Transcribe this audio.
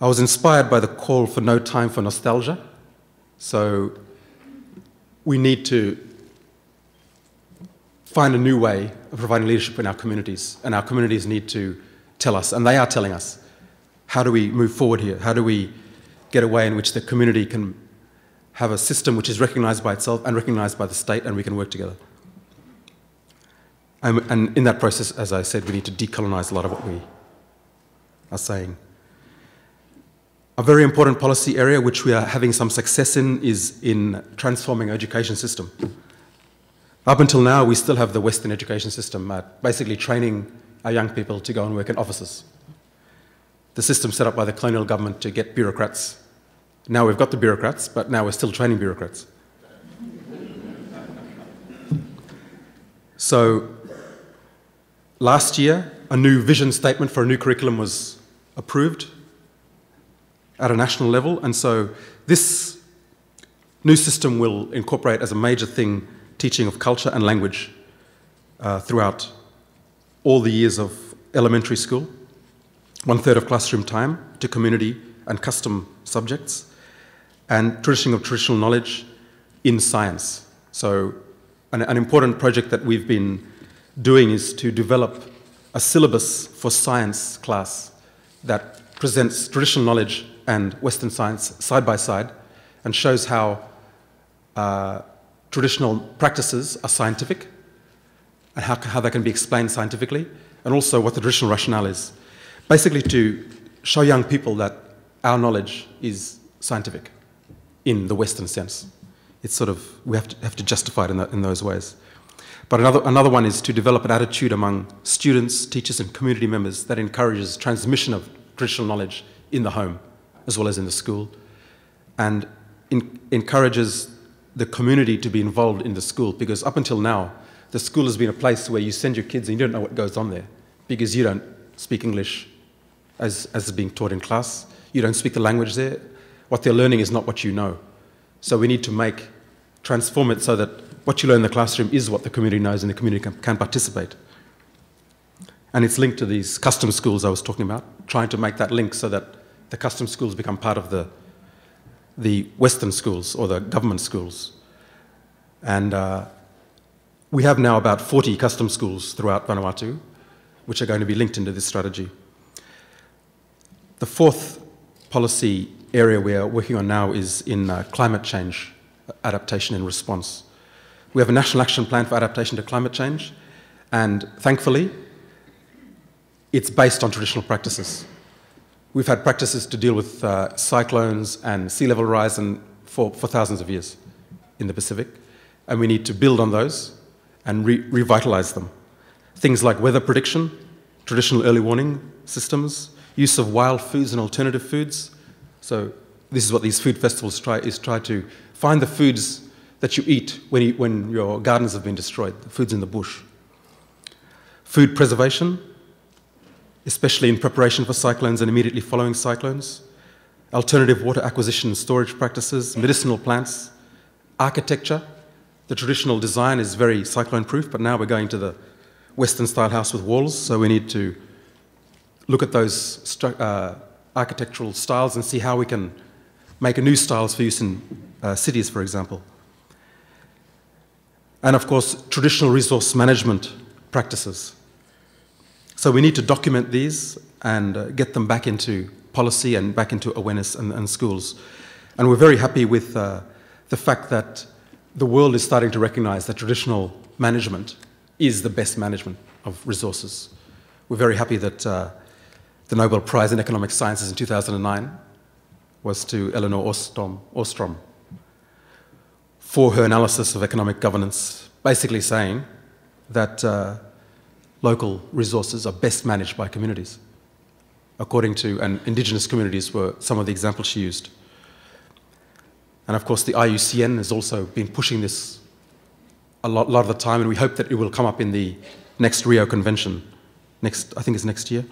I was inspired by the call for no time for nostalgia. So we need to find a new way of providing leadership in our communities, and our communities need to tell us, and they are telling us, how do we move forward here? How do we get a way in which the community can have a system which is recognized by itself and recognized by the state, and we can work together? And in that process, as I said, we need to decolonize a lot of what we are saying. A very important policy area which we are having some success in is in transforming our education system. Up until now, we still have the Western education system basically training our young people to go and work in offices. The system set up by the colonial government to get bureaucrats. Now we've got the bureaucrats, but now we're still training bureaucrats. So last year, a new vision statement for a new curriculum was approved at a national level, and so this new system will incorporate as a major thing teaching of culture and language throughout all the years of elementary school, 1/3 of classroom time to community and custom subjects, and traditional knowledge in science. So an important project that we've been doing is to develop a syllabus for science class that presents traditional knowledge and Western science side by side and shows how traditional practices are scientific and how they can be explained scientifically, and also what the traditional rationale is. Basically to show young people that our knowledge is scientific in the Western sense. It's sort of, we have to justify it in those ways. But another one is to develop an attitude among students, teachers, and community members that encourages transmission of traditional knowledge in the home as well as in the school, and encourages the community to be involved in the school, because up until now, the school has been a place where you send your kids and you don't know what goes on there because you don't speak English as is being taught in class. You don't speak the language there. What they're learning is not what you know. So we need to transform it so that what you learn in the classroom is what the community knows and the community can participate. And it's linked to these custom schools I was talking about, trying to make that link so that the custom schools become part of the Western schools or the government schools. And we have now about 40 custom schools throughout Vanuatu, which are going to be linked into this strategy. The fourth policy area we are working on now is in climate change adaptation and response. We have a national action plan for adaptation to climate change, and thankfully, it's based on traditional practices. We've had practices to deal with cyclones and sea level rise for thousands of years in the Pacific, and we need to build on those and revitalize them. Things like weather prediction, traditional early warning systems, use of wild foods and alternative foods. So this is what these food festivals try to find the foods that you eat when your gardens have been destroyed, the foods in the bush. Food preservation, especially in preparation for cyclones and immediately following cyclones. Alternative water acquisition and storage practices, medicinal plants, architecture. The traditional design is very cyclone-proof, but now we're going to the Western-style house with walls, so we need to look at those architectural styles and see how we can make a new styles for use in cities, for example. And of course, traditional resource management practices. So we need to document these and get them back into policy and back into awareness in schools. And we're very happy with the fact that the world is starting to recognize that traditional management is the best management of resources. We're very happy that the Nobel Prize in Economic Sciences in 2009 was to Elinor Ostrom for her analysis of economic governance, basically saying that local resources are best managed by communities, according to, and indigenous communities were some of the examples she used. And of course the IUCN has also been pushing this a lot of the time, and we hope that it will come up in the next Rio Convention, I think it's next year.